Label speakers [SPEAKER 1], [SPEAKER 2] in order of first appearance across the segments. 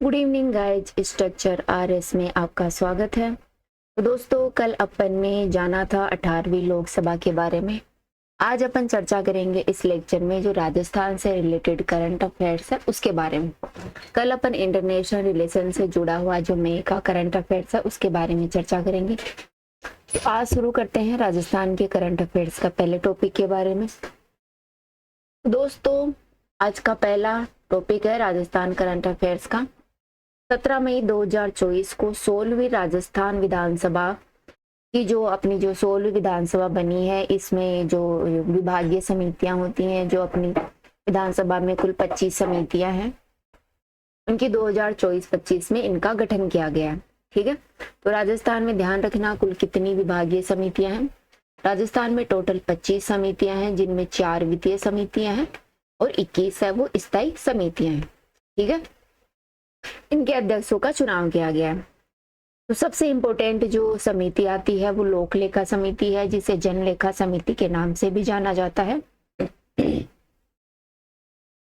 [SPEAKER 1] Good evening guys, structure RS में आपका स्वागत है। तो दोस्तों, कल अपन ने जाना था 18वीं लोकसभा के बारे में। आज अपन चर्चा करेंगे इस लेक्चर में जो राजस्थान से रिलेटेड करंट अफेयर्स है उसके बारे में। कल अपन इंटरनेशनल रिलेशन से जुड़ा हुआ जो मई का करंट अफेयर्स है उसके बारे में चर्चा करेंगे। तो आज शुरू करते हैं राजस्थान के करंट अफेयर्स का पहले टॉपिक के बारे में। दोस्तों, आज का पहला टॉपिक है राजस्थान करंट अफेयर्स का। 17 मई 2024 को 16वीं राजस्थान विधानसभा की जो 16वीं विधानसभा बनी है, इसमें जो विभागीय समितियां होती हैं, जो अपनी विधानसभा में कुल 25 समितियां हैं, उनकी 2024-25 में इनका गठन किया गया है। ठीक है, तो राजस्थान में ध्यान रखना कुल कितनी विभागीय समितियां हैं। राजस्थान में टोटल 25 समितियां हैं, जिनमें 4 वित्तीय समितियां हैं और 21 है वो स्थायी समितियां हैं। ठीक है, इनके अध्यक्षों का चुनाव किया गया है। तो सबसे इंपॉर्टेंट जो समिति आती है वो लोक लेखा समिति है, जिसे जनलेखा समिति के नाम से भी जाना जाता है।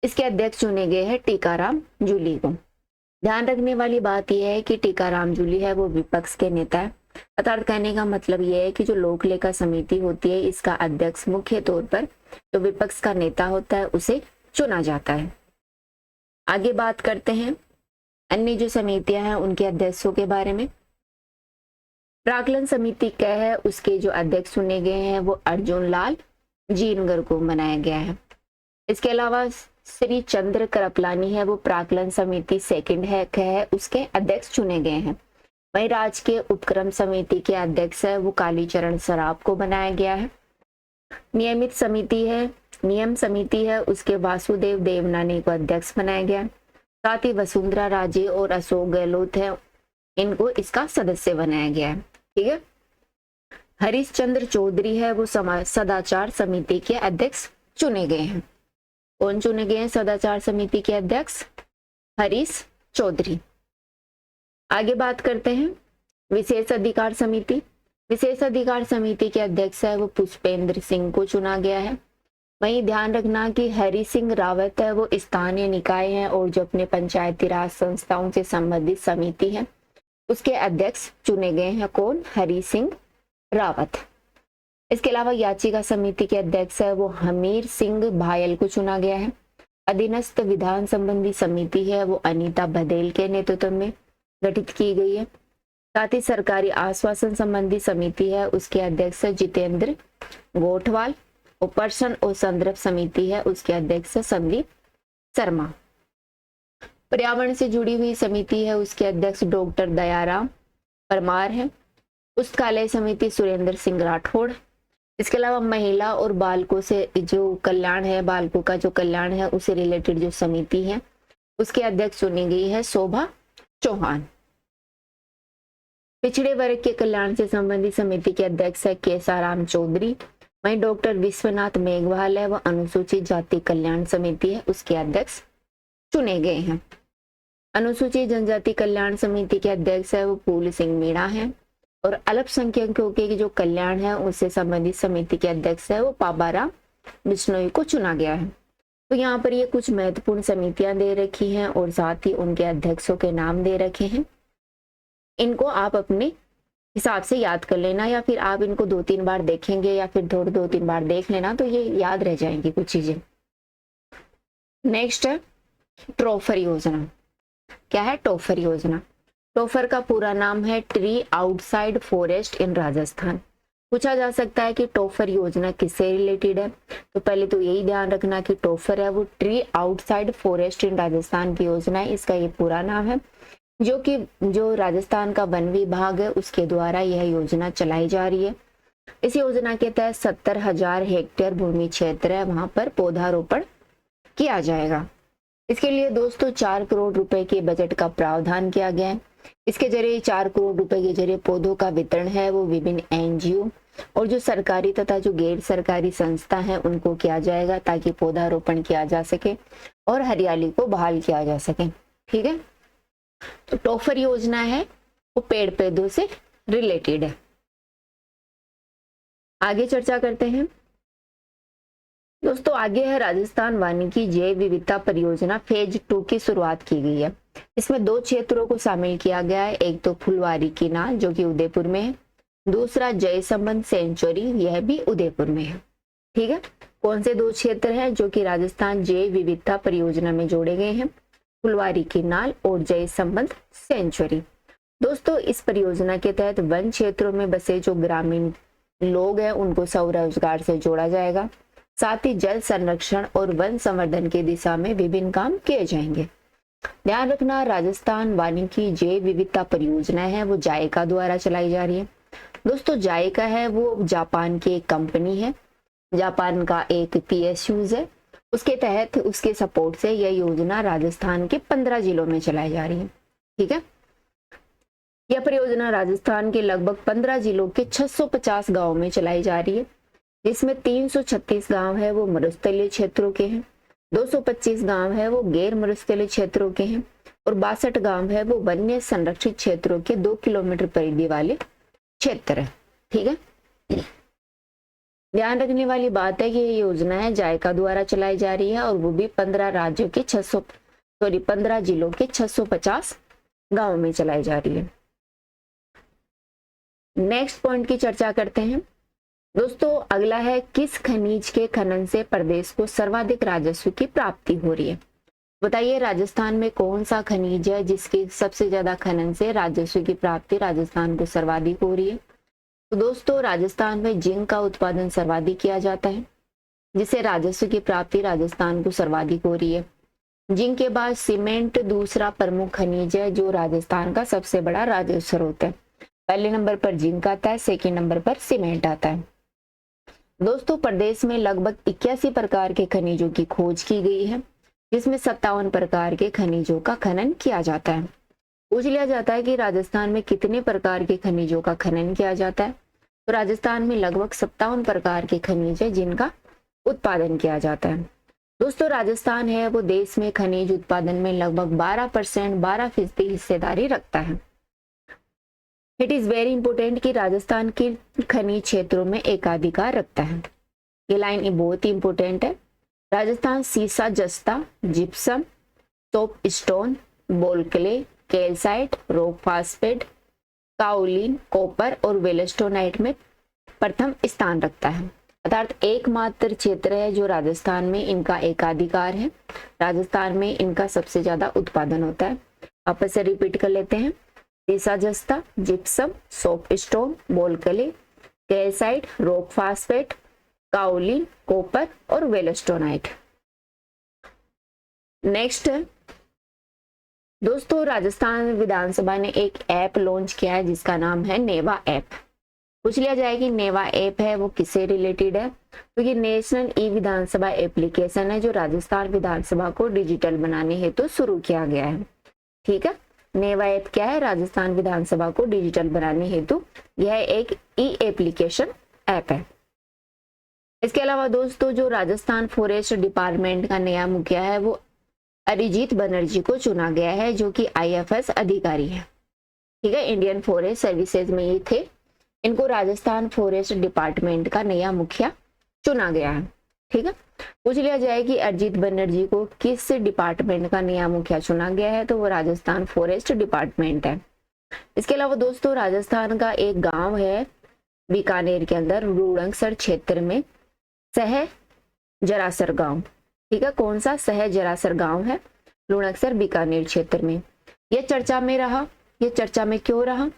[SPEAKER 1] इसके अध्यक्ष चुने गए हैं टीकाराम जूली को। ध्यान रखने वाली बात यह है कि टीकाराम जूली है वो विपक्ष के नेता है। अर्थात कहने का मतलब यह है कि जो लोक लेखा समिति होती है, इसका अध्यक्ष मुख्य तौर पर जो विपक्ष का नेता होता है उसे चुना जाता है। आगे बात करते हैं अन्य जो समितियां हैं उनके अध्यक्षों के बारे में। प्राक्कलन समिति क्या है, उसके जो अध्यक्ष चुने गए हैं वो अर्जुन लाल जीनगर को बनाया गया है। इसके अलावा श्री चंद्र करपलानी है वो प्राक्कलन समिति सेकंड है उसके अध्यक्ष चुने गए हैं। वहीं राजकीय उपक्रम समिति के अध्यक्ष है वो कालीचरण सराफ को बनाया गया है। नियम समिति है उसके वासुदेव देवनानी को अध्यक्ष बनाया गया है। साथ ही वसुंधरा राजे और अशोक गहलोत है, इनको इसका सदस्य बनाया गया है। ठीक है, हरीश चंद्र चौधरी है वो सदाचार समिति के अध्यक्ष चुने गए हैं। कौन चुने गए हैं सदाचार समिति के अध्यक्ष? हरीश चौधरी। आगे बात करते हैं विशेष अधिकार समिति। विशेष अधिकार समिति के अध्यक्ष है वो पुष्पेंद्र सिंह को चुना गया है। वहीं ध्यान रखना कि हरि सिंह रावत है वो स्थानीय निकाय है और जो अपने पंचायती राज संस्थाओं से संबंधित समिति है उसके अध्यक्ष चुने गए हैं। कौन? हरि सिंह रावत। इसके अलावा याचिका समिति के अध्यक्ष है वो हमीर सिंह भायल को चुना गया है। अधीनस्थ विधान संबंधी समिति है वो अनीता बघेल के नेतृत्व में गठित की गई है। साथ ही सरकारी आश्वासन संबंधी समिति है उसके अध्यक्ष जितेंद्र गोठवाल। पर्सन और संदर्भ समिति है उसके अध्यक्ष संदीप शर्मा। पर्यावरण से जुड़ी हुई समिति है उसके अध्यक्ष डॉक्टर दयाराम परमार है। पुस्तकालय समिति सुरेंद्र सिंह राठौड़। इसके अलावा महिला और बालकों से जो कल्याण है, बालकों का जो कल्याण है उससे रिलेटेड जो समिति है उसके अध्यक्ष चुनी गई है शोभा चौहान। पिछड़े वर्ग के कल्याण से संबंधित समिति के अध्यक्ष है केसाराम चौधरी। वहीं डॉक्टर विश्वनाथ मेघवाल है वह अनुसूचित जाति कल्याण समिति है उसके अध्यक्ष चुने गए हैं। अनुसूचित जनजाति कल्याण समिति के अध्यक्ष है वो फूल सिंह मीणा है। और अल्पसंख्यकों के जो कल्याण है उससे संबंधित समिति के अध्यक्ष है वो पाबाराम बिश्नोई को चुना गया है। तो यहाँ पर ये कुछ महत्वपूर्ण समितियां दे रखी हैं और साथ ही उनके अध्यक्षों के नाम दे रखे हैं। इनको आप अपने हिसाब से याद कर लेना, या फिर आप इनको 2-3 बार देखेंगे या फिर 2-3 बार देख लेना तो ये याद रह जाएंगी कुछ चीजें। नेक्स्ट है टोफर योजना। क्या है टोफर योजना? टोफर का पूरा नाम है ट्री आउटसाइड फॉरेस्ट इन राजस्थान। पूछा जा सकता है कि टोफर योजना किससे रिलेटेड है, तो पहले तो यही ध्यान रखना कि टोफर है वो ट्री आउटसाइड फॉरेस्ट इन राजस्थान की योजना है। इसका ये पूरा नाम है, जो राजस्थान का वन विभाग है उसके द्वारा यह योजना चलाई जा रही है। इस योजना के तहत 70,000 हेक्टेयर भूमि क्षेत्र है, वहां पर पौधारोपण किया जाएगा। इसके लिए दोस्तों 4 करोड़ रुपए के बजट का प्रावधान किया गया है। इसके जरिए 4 करोड़ रुपए के जरिए पौधों का वितरण है वो विभिन्न एनजीओ और जो सरकारी तथा जो गैर सरकारी संस्था है उनको किया जाएगा, ताकि पौधारोपण किया जा सके और हरियाली को बहाल किया जा सके। ठीक है, तो टोफर योजना है वो पेड़ पौधों से रिलेटेड है। आगे चर्चा करते हैं दोस्तों। आगे है राजस्थान वानिकी जैव विविधता परियोजना फेज 2 की शुरुआत की गई है। इसमें 2 क्षेत्रों को शामिल किया गया है, एक तो फुलवारी की नाल जो कि उदयपुर में है, दूसरा जयसंबंध सेंचुरी, यह भी उदयपुर में है। ठीक है, कौन से 2 क्षेत्र हैं जो कि राजस्थान जैव विविधता परियोजना में जोड़े गए हैं? फुलवारी की नाल और जयसंबंध सेंचुरी। दोस्तों, इस परियोजना के तहत वन क्षेत्रों में बसे जो ग्रामीण लोग हैं उनको स्वरोजगार से जोड़ा जाएगा। साथ ही जल संरक्षण और वन संवर्धन की दिशा में विभिन्न काम किए जाएंगे। ध्यान रखना, राजस्थान वानिकी जैव विविधता परियोजना है वो जायका द्वारा चलाई जा रही है। दोस्तों, जायका है वो जापान की एक कंपनी है, जापान का एक PSUs है। उसके तहत उसके सपोर्ट से यह योजना राजस्थान के 15 जिलों में चलाई जा रही है। ठीक है, यह परियोजना राजस्थान के लगभग 15 जिलों के 650 गांवों में चलाई जा रही है, जिसमें 336 गांव है वो मरुस्थलीय क्षेत्रों के हैं, 225 गांव है वो गैर मरुस्थलीय क्षेत्रों के हैं और 62 गांव है वो वन्य संरक्षित क्षेत्रों के 2 किलोमीटर परिधि वाले क्षेत्र है। ठीक है, ध्यान रखने वाली बात है कि ये योजना है जायका द्वारा चलाई जा रही है और वो भी 15 जिलों के 650 गांवों में चलाई जा रही है। नेक्स्ट पॉइंट की चर्चा करते हैं। दोस्तों, अगला है किस खनिज के खनन से प्रदेश को सर्वाधिक राजस्व की प्राप्ति हो रही है? बताइए, राजस्थान में कौन सा खनिज है जिसके सबसे ज्यादा खनन से राजस्व की प्राप्ति राजस्थान को सर्वाधिक हो रही है? तो दोस्तों, राजस्थान में जिंक का उत्पादन सर्वाधिक किया जाता है, जिससे राजस्व की प्राप्ति राजस्थान को सर्वाधिक हो रही है। जिंक के बाद सीमेंट दूसरा प्रमुख खनिज है जो राजस्थान का सबसे बड़ा राजस्व स्रोत है। पहले नंबर पर जिंक आता है, सेकेंड नंबर पर सीमेंट आता है। दोस्तों, प्रदेश में लगभग 81 प्रकार के खनिजों की खोज की गई है, जिसमें 57 प्रकार के खनिजों का खनन किया जाता है। पूछ लिया जाता है कि राजस्थान में कितने प्रकार के खनिजों का खनन किया जाता है, तो राजस्थान में लगभग 57 प्रकार के खनिज है जिनका उत्पादन किया जाता है। दोस्तों, राजस्थान है वो देश में खनिज उत्पादन में लगभग 12% हिस्सेदारी रखता है। इट इज वेरी इंपोर्टेंट कि राजस्थान के खनिज क्षेत्रों में एकाधिकार रखता है। ये लाइन बहुत ही इंपोर्टेंट है। राजस्थान सीसा, जस्ता, gypsum, soap stone, ball clay, calcite, rock phosphate, kaolin, copper और वेलस्टोनाइट में प्रथम स्थान रखता है। अर्थात एकमात्र क्षेत्र है जो राजस्थान में इनका एकाधिकार है। राजस्थान में इनका सबसे ज्यादा उत्पादन होता है। वापस से रिपीट कर लेते हैं। सीसा, जस्ता, gypsum, soap stone, ball clay, calcite, rock phosphate, kaolin, copper और वेलस्टोनाइट। नेक्स्ट है दोस्तों, राजस्थान विधानसभा ने एक ऐप लॉन्च किया है जिसका नाम है नेवा ऐप। पूछ लिया जाए कि नेवा ऐप है वो किससे रिलेटेड है, तो ये नेशनल ई विधानसभा एप्लीकेशन है जो राजस्थान विधानसभा को डिजिटल बनाने हेतु शुरू किया गया है। ठीक है, नेवा ऐप क्या है? राजस्थान विधानसभा को डिजिटल बनाने हेतु यह एक ई एप्लीकेशन ऐप है। इसके अलावा दोस्तों, जो राजस्थान फॉरेस्ट डिपार्टमेंट का नया मुखिया है वो अरिजीत बनर्जी को चुना गया है, जो कि IFS अधिकारी है। ठीक है, इंडियन फॉरेस्ट सर्विसेज में ये थे। इनको राजस्थान फॉरेस्ट डिपार्टमेंट का नया मुखिया चुना गया है। ठीक है, पूछ लिया जाए कि अरिजीत बनर्जी को किस डिपार्टमेंट का नया मुखिया चुना गया है, तो वो राजस्थान फॉरेस्ट डिपार्टमेंट है। इसके अलावा दोस्तों, राजस्थान का एक गांव है बीकानेर के अंदर रूड़ंगसर क्षेत्र में, सह जरासर गांव। ठीक है, कौन सा? सह जरासर गांव है रूड़ंगसर बीकानेर क्षेत्र में। यह चर्चा में रहा। यह चर्चा में क्यों रहा?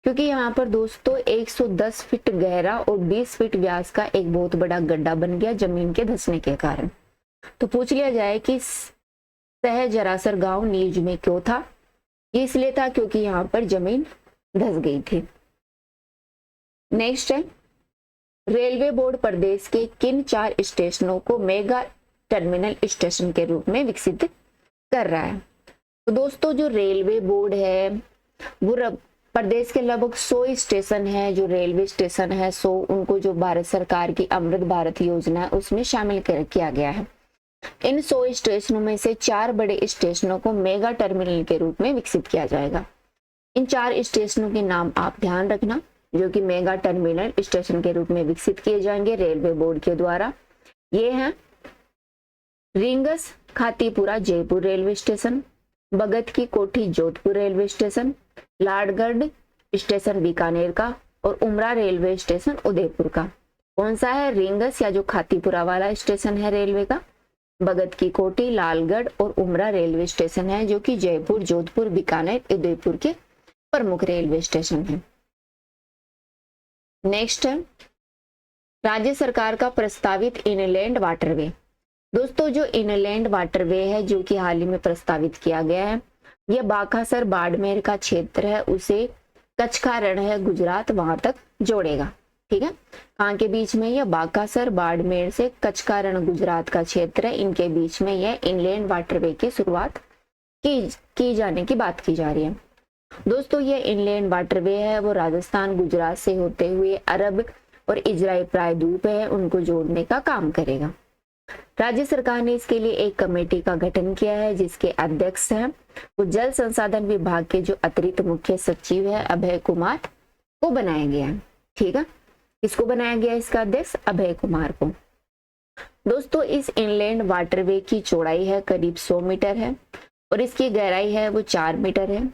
[SPEAKER 1] क्योंकि यहाँ पर दोस्तों 110 फीट गहरा और 20 फीट व्यास का एक बहुत बड़ा गड्ढा बन गया जमीन के धंसने के कारण। तो पूछ लिया जाए कि सह जरासर गांव न्यूज में क्यों था? ये इसलिए था क्योंकि यहाँ पर जमीन धंस गई थी। नेक्स्ट है, रेलवे बोर्ड प्रदेश के किन 4 स्टेशनों को मेगा टर्मिनल स्टेशन के रूप में विकसित कर रहा है? तो दोस्तों, जो रेलवे बोर्ड है वो प्रदेश के लगभग 100 स्टेशन है, जो रेलवे स्टेशन है 100, उनको जो भारत सरकार की अमृत भारत योजना है उसमें शामिल किया गया है। इन 100 स्टेशनों में से 4 बड़े स्टेशनों को मेगा टर्मिनल के रूप में विकसित किया जाएगा। इन 4 स्टेशनों के नाम आप ध्यान रखना, जो कि मेगा टर्मिनल स्टेशन के रूप में विकसित किए जाएंगे रेलवे बोर्ड के द्वारा। ये हैं Ringas Khatipura Jaipur railway station, Bhagat ki Kothi Jodhpur railway station, Ladgarh station Bikaner का और उमरा रेलवे स्टेशन उदयपुर का। कौन सा है? रिंगस या जो खातीपुरा वाला स्टेशन है रेलवे का, भगत की कोठी, लालगढ़ और उमरा रेलवे स्टेशन है जो कि जयपुर, जोधपुर, बीकानेर, उदयपुर के प्रमुख रेलवे स्टेशन है। नेक्स्ट है राज्य सरकार का प्रस्तावित इनलैंड वाटरवे। दोस्तों जो इनलैंड वाटरवे है जो कि हाल ही में प्रस्तावित किया गया है, यह बाकासर बाड़मेर का क्षेत्र है, उसे कच्छ का रण है गुजरात, वहां तक जोड़ेगा। ठीक है, कहाँ के बीच में? यह बाकासर बाड़मेर से कच्छ का रण गुजरात का क्षेत्र है, इनके बीच में यह इनलैंड वाटरवे की शुरुआत की जाने की बात की जा रही है। दोस्तों ये इनलैंड वाटरवे है वो राजस्थान गुजरात से होते हुए अरब और इजराइल प्रायद्वीप है उनको जोड़ने का काम करेगा। राज्य सरकार ने इसके लिए एक कमेटी का गठन किया है जिसके अध्यक्ष हैं वो जल संसाधन विभाग के जो अतिरिक्त मुख्य सचिव है अभय कुमार को बनाया गया है। ठीक है, किसको बनाया गया इसका अध्यक्ष? अभय कुमार को। दोस्तों इस इनलैंड वाटरवे की चौड़ाई है करीब 100 मीटर है और इसकी गहराई है वो 4 मीटर है।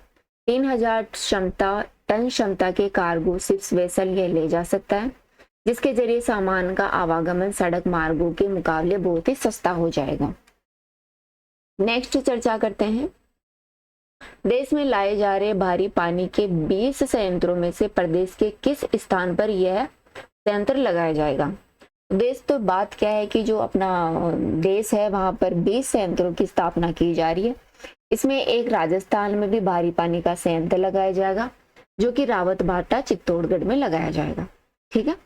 [SPEAKER 1] 3000 टन क्षमता के कार्गो शिप्स वेसल ये ले जा सकता है, जिसके जरिए सामान का आवागमन सड़क मार्गों के मुकाबले बहुत ही सस्ता हो जाएगा। नेक्स्ट चर्चा करते हैं, देश में लाए जा रहे भारी पानी के 20 संयंत्रों में से प्रदेश के किस स्थान पर यह संयंत्र लगाया जाएगा? देश तो बात क्या है कि जो अपना देश है वहां पर 20 संयंत्रों की स्थापना की जा रही है। इसमें एक राजस्थान में भी भारी पानी का संयंत्र लगाया जाएगा जो कि रावतभाटा चित्तौड़गढ़ में लगाया जाएगा। ठीक है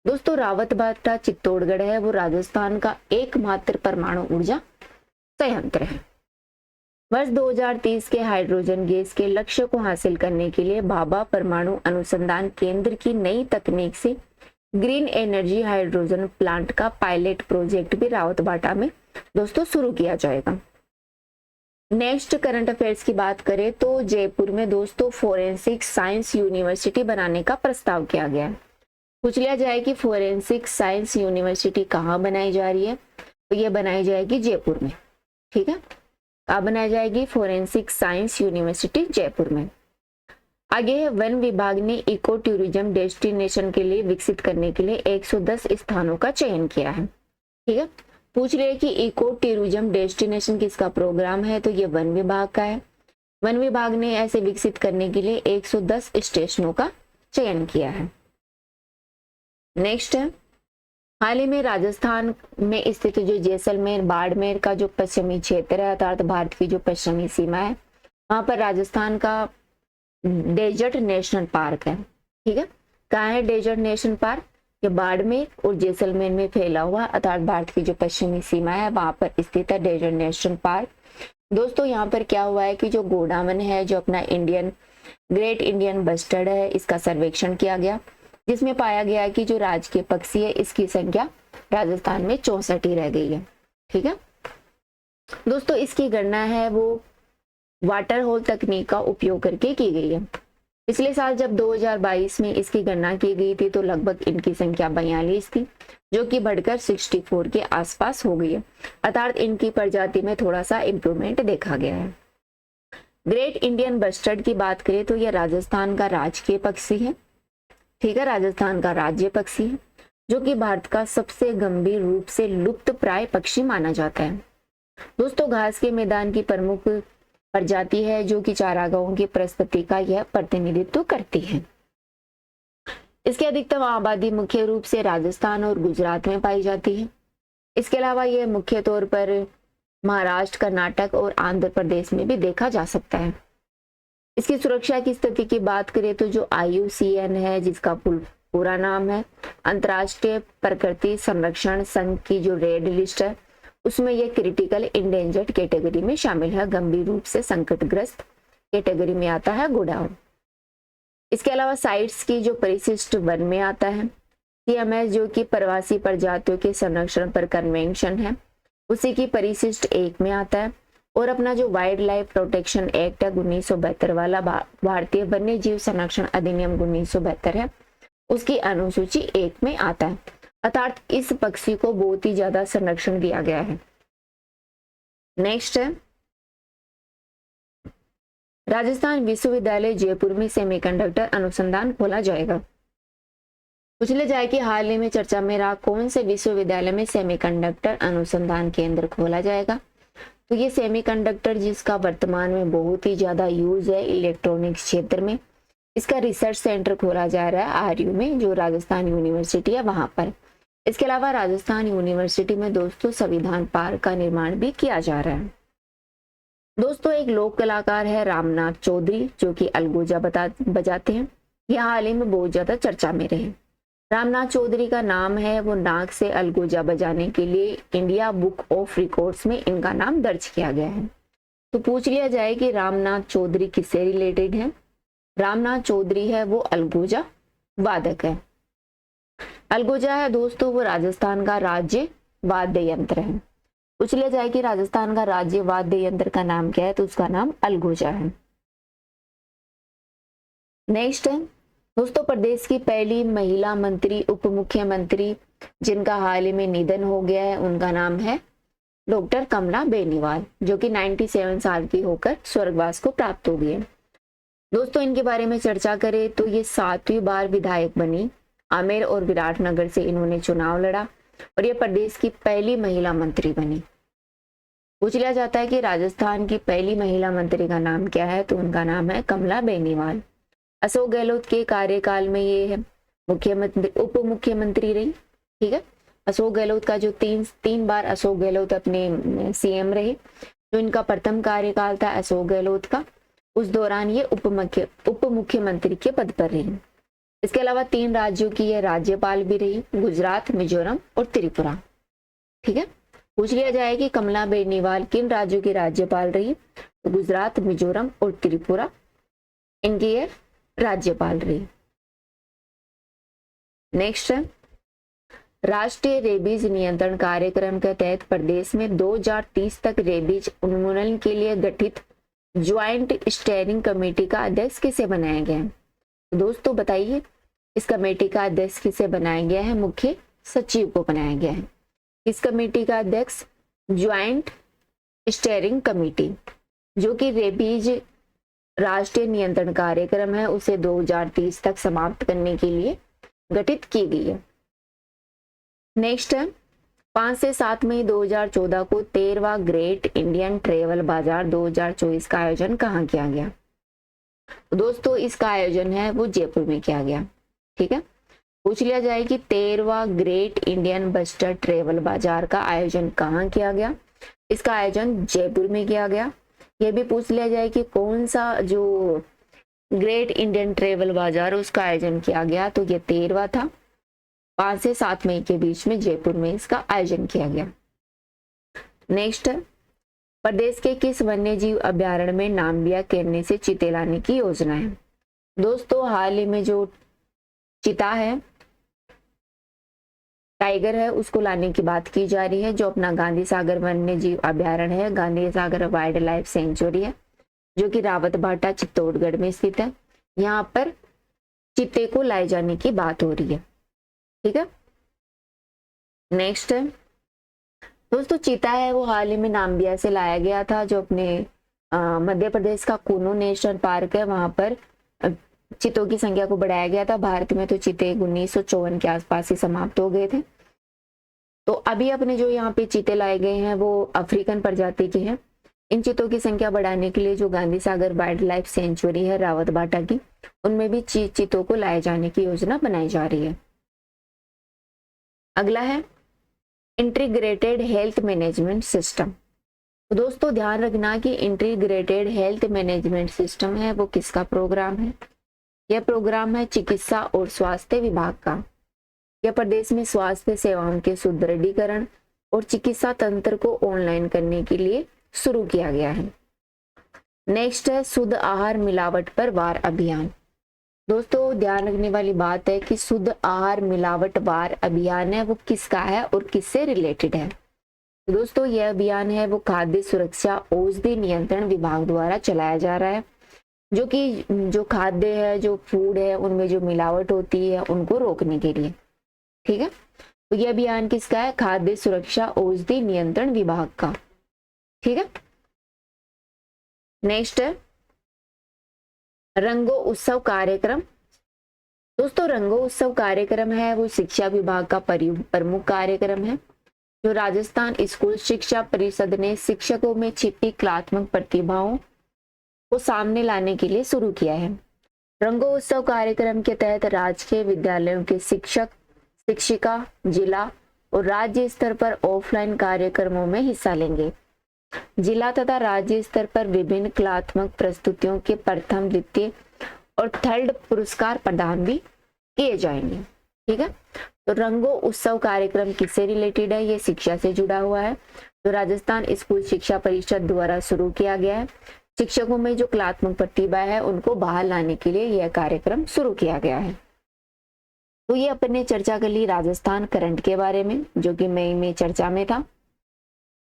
[SPEAKER 1] दोस्तों, रावतभाटा चित्तौड़गढ़ है वो राजस्थान का एकमात्र परमाणु ऊर्जा संयंत्र है। वर्ष 2030 के हाइड्रोजन गैस के लक्ष्य को हासिल करने के लिए भाभा परमाणु अनुसंधान केंद्र की नई तकनीक से ग्रीन एनर्जी हाइड्रोजन प्लांट का पायलट प्रोजेक्ट भी रावतभाटा में दोस्तों शुरू किया जाएगा। नेक्स्ट करंट अफेयर्स की बात करें तो जयपुर में दोस्तों फोरेंसिक साइंस यूनिवर्सिटी बनाने का प्रस्ताव किया गया है। पूछ लिया जाए कि फोरेंसिक साइंस यूनिवर्सिटी कहाँ बनाई जा रही है, तो ये बनाई जाएगी जयपुर में। ठीक है, कहाँ बनाई जाएगी? फोरेंसिक साइंस यूनिवर्सिटी जयपुर में। आगे है वन विभाग ने इको टूरिज्म डेस्टिनेशन के लिए विकसित करने के लिए 110 स्थानों का चयन किया है। ठीक है, पूछ रहे कि इको टूरिज्म डेस्टिनेशन किसका प्रोग्राम है, तो ये वन विभाग का है। वन विभाग ने ऐसे विकसित करने के लिए 110 स्टेशनों का चयन किया है। नेक्स्ट है, हाल ही में राजस्थान में स्थित जो जैसलमेर बाड़मेर का जो पश्चिमी क्षेत्र है अर्थात भारत की जो पश्चिमी सीमा है वहां पर राजस्थान का डेजर्ट नेशनल पार्क है। ठीक है, कहाँ है डेजर्ट नेशनल पार्क? ये बाड़मेर और जैसलमेर में फैला हुआ अर्थात भारत की जो पश्चिमी सीमा है वहां पर स्थित है डेजर्ट नेशनल पार्क। दोस्तों यहाँ पर क्या हुआ है कि जो गोडावन है जो अपना ग्रेट इंडियन बस्टर्ड है इसका सर्वेक्षण किया गया जिसमें पाया गया कि जो राजकीय पक्षी है इसकी संख्या राजस्थान में 64 ही रह गई है। ठीक है दोस्तों, इसकी गणना है वो वाटर होल तकनीक का उपयोग करके की गई है। पिछले साल जब 2022 में इसकी गणना की गई थी तो लगभग इनकी संख्या 42 थी जो कि बढ़कर 64 के आसपास हो गई है, अर्थात इनकी प्रजाति में थोड़ा सा इंप्रूवमेंट देखा गया है। ग्रेट इंडियन बस्टर्ड की बात करें तो यह राजस्थान का राजकीय पक्षी है। ठीक है, राजस्थान का राज्य पक्षी है जो कि भारत का सबसे गंभीर रूप से लुप्त प्राय पक्षी माना जाता है। दोस्तों घास के मैदान की प्रमुख प्रजाति है जो कि चारागाहों की परिस्थिति का यह प्रतिनिधित्व करती है। इसकी अधिकतम आबादी मुख्य रूप से राजस्थान और गुजरात में पाई जाती है। इसके अलावा यह मुख्य तौर पर महाराष्ट्र, कर्नाटक और आंध्र प्रदेश में भी देखा जा सकता है। इसकी सुरक्षा की स्थिति की बात करें तो जो IUCN है जिसका पूरा नाम है अंतर्राष्ट्रीय प्रकृति संरक्षण संघ की जो रेड लिस्ट है उसमें यह क्रिटिकल इंडेंजर्ड कैटेगरी में शामिल है, गंभीर रूप से संकटग्रस्त कैटेगरी में आता है गोडाउन। इसके अलावा साइट्स की जो परिशिष्ट वन में आता है। CMS जो कि प्रवासी प्रजातियों के संरक्षण पर कन्वेंशन है उसी की परिशिष्ट 1 में आता है और अपना जो वाइल्ड लाइफ प्रोटेक्शन एक्ट है 1972 वाला भारतीय वन्य जीव संरक्षण अधिनियम 1972 है उसकी अनुसूची 1 में आता है, अर्थात इस पक्षी को बहुत ही ज्यादा संरक्षण दिया गया है। नेक्स्ट है राजस्थान विश्वविद्यालय जयपुर में सेमीकंडक्टर अनुसंधान खोला जाएगा। पूछ ले जाए कि हाल ही में चर्चा में रहा कौन से विश्वविद्यालय में सेमीकंडक्टर अनुसंधान केंद्र खोला जाएगा। तो ये सेमीकंडक्टर जिसका वर्तमान में बहुत ही ज्यादा यूज है इलेक्ट्रॉनिक्स क्षेत्र में, इसका रिसर्च सेंटर खोला जा रहा है आरयू में, जो राजस्थान यूनिवर्सिटी है वहां पर। इसके अलावा राजस्थान यूनिवर्सिटी में दोस्तों संविधान पार्क का निर्माण भी किया जा रहा है। दोस्तों एक लोक कलाकार है रामनाथ चौधरी, जो कि अलगोजा बजाते हैं। यह हाल ही में बहुत ज्यादा चर्चा में रहे। रामनाथ चौधरी का नाम है वो नाक से अलगोजा बजाने के लिए इंडिया बुक ऑफ रिकॉर्ड्स में इनका नाम दर्ज किया गया है। तो पूछ लिया जाए कि रामनाथ चौधरी किससे रिलेटेड है। रामनाथ चौधरी है वो अलगोजा वादक है। अलगोजा है दोस्तों वो राजस्थान का राज्य वाद्य यंत्र है। पूछ लिया जाए कि राजस्थान का राज्य वाद्य यंत्र का नाम क्या है, तो उसका नाम अलगोजा है। नेक्स्ट है दोस्तों प्रदेश की पहली महिला मंत्री उप मुख्यमंत्री जिनका हाल ही में निधन हो गया है, उनका नाम है डॉक्टर कमला बेनीवाल, जो कि 97 साल की होकर स्वर्गवास को प्राप्त हो गई है। दोस्तों इनके बारे में चर्चा करें तो ये 7वीं बार विधायक बनी। आमेर और विराटनगर से इन्होंने चुनाव लड़ा और ये प्रदेश की पहली महिला मंत्री बनी। पूछ लिया जाता है कि राजस्थान की पहली महिला मंत्री का नाम क्या है, तो उनका नाम है कमला बेनीवाल। अशोक गहलोत के कार्यकाल में ये है मुख्यमंत्री उप मुख्यमंत्री रही। ठीक है, अशोक गहलोत का जो तीन बार अशोक गहलोत अपने सीएम रहे, जो इनका प्रथम कार्यकाल था अशोक गहलोत का, उस दौरान ये उप मुख्यमंत्री के पद पर रही। इसके अलावा 3 राज्यों की ये राज्यपाल भी रही, गुजरात, मिजोरम और त्रिपुरा। ठीक है, पूछ लिया जाए कि कमला बेनीवाल किन राज्यों की राज्यपाल रही, तो गुजरात, मिजोरम और त्रिपुरा इनकी ये राज्यपाल रही। नेक्स्ट है राष्ट्रीय रेबीज नियंत्रण कार्यक्रम के तहत प्रदेश में 2030 तक रेबीज उन्मूलन के लिए गठित ज्वाइंट स्टीयरिंग कमेटी का अध्यक्ष किसे बनाया गया है। दोस्तों बताइए इस कमेटी का अध्यक्ष किसे बनाया गया है, मुख्य सचिव को बनाया गया है। इस कमेटी का अध्यक्ष ज्वाइंट स्टीयरिंग कमेटी, जो कि रेबीज राष्ट्रीय नियंत्रण कार्यक्रम है, उसे 2030 तक समाप्त करने के लिए गठित की गई है। नेक्स्ट है 5 से 7 मई 2014 को 13वां ग्रेट इंडियन ट्रेवल बाजार 2024 का आयोजन कहाँ किया गया। दोस्तों इसका आयोजन है वो जयपुर में किया गया। ठीक है, पूछ लिया जाए कि 13वां ग्रेट इंडियन बस्टर ट्रेवल बाजार का आयोजन कहाँ किया गया। इसका आयोजन जयपुर में किया गया। यह भी पूछ लिया जाए कि कौन सा जो ग्रेट इंडियन ट्रेवल बाजार उसका आयोजन किया गया, तो ये 13वां था। 5 से 7 मई के बीच में जयपुर में इसका आयोजन किया गया। नेक्स्ट है प्रदेश के किस वन्य जीव अभ्यारण्य में नाम्बिया कैरने से चीते लाने की योजना है। दोस्तों हाल ही में जो चीता है, टाइगर है, उसको लाने की बात की जा रही है, जो अपना गांधी सागर वन्य जीव अभ्यारण्य है, Gandhi Sagar wild life sanctuary है, जो कि रावतभाटा चित्तौड़गढ़ में स्थित है। यहाँ पर चीते को लाए जाने की बात हो रही है। ठीक है, नेक्स्ट है दोस्तों चीता है वो हाल ही में नाम्बिया से लाया गया था, जो अपने मध्य प्रदेश का कूनो नेशनल पार्क है, वहां पर चीतों की संख्या को बढ़ाया गया था। भारत में तो चीते 1954 के आसपास ही समाप्त हो गए थे। तो अभी अपने जो यहाँ पे चीते लाए गए हैं वो अफ्रीकन प्रजाति के हैं। इन चीतों की संख्या बढ़ाने के लिए जो Gandhi Sagar wild life sanctuary है रावतभाटा की, उनमें भी चीतों को लाए जाने की योजना बनाई जा रही है। अगला है इंटीग्रेटेड हेल्थ मैनेजमेंट सिस्टम। तो दोस्तों ध्यान रखना कि इंटीग्रेटेड हेल्थ मैनेजमेंट सिस्टम है वो किसका प्रोग्राम है। यह प्रोग्राम है चिकित्सा और स्वास्थ्य विभाग का। यह प्रदेश में स्वास्थ्य सेवाओं के सुदृढ़ीकरण और चिकित्सा तंत्र को ऑनलाइन करने के लिए शुरू किया गया है। नेक्स्ट है शुद्ध आहार मिलावट पर वार अभियान। दोस्तों ध्यान रखने वाली बात है कि शुद्ध आहार मिलावट वार अभियान है वो किसका है और किससे रिलेटेड है। तो दोस्तों यह अभियान है वो खाद्य सुरक्षा औषधि नियंत्रण विभाग द्वारा चलाया जा रहा है, जो कि जो खाद्य है, जो फूड है, उनमें जो मिलावट होती है उनको रोकने के लिए। ठीक है, तो यह अभियान किसका है, खाद्य सुरक्षा औषधि नियंत्रण विभाग का। ठीक है, नेक्स्ट है रंगो उत्सव कार्यक्रम। दोस्तों रंगो उत्सव कार्यक्रम है वो शिक्षा विभाग का प्रमुख कार्यक्रम है जो राजस्थान स्कूल शिक्षा परिषद ने शिक्षकों में छिपी कलात्मक प्रतिभाओं को सामने लाने के लिए शुरू किया है। रंगो उत्सव कार्यक्रम के तहत राजकीय विद्यालयों के शिक्षक शिक्षिका जिला और राज्य स्तर पर ऑफलाइन कार्यक्रमों में हिस्सा लेंगे। जिला तथा राज्य स्तर पर विभिन्न कलात्मक प्रस्तुतियों के प्रथम द्वितीय और थर्ड पुरस्कार प्रदान भी किए जाएंगे। ठीक है, तो रंगो उत्सव कार्यक्रम किससे रिलेटेड है? ये शिक्षा से जुड़ा हुआ है, तो राजस्थान स्कूल शिक्षा परिषद द्वारा शुरू किया गया है। शिक्षकों में जो कलात्मक प्रतिभा है उनको बाहर लाने के लिए यह कार्यक्रम शुरू किया गया है। तो ये अपने चर्चा कर ली राजस्थान करंट के बारे में जो कि मई में चर्चा में था।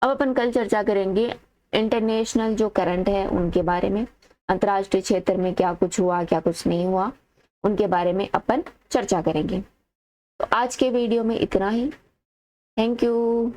[SPEAKER 1] अब अपन कल चर्चा करेंगे इंटरनेशनल जो करंट है उनके बारे में, अंतर्राष्ट्रीय क्षेत्र में क्या कुछ हुआ क्या कुछ नहीं हुआ उनके बारे में अपन चर्चा करेंगे। तो आज के वीडियो में इतना ही। Thank you.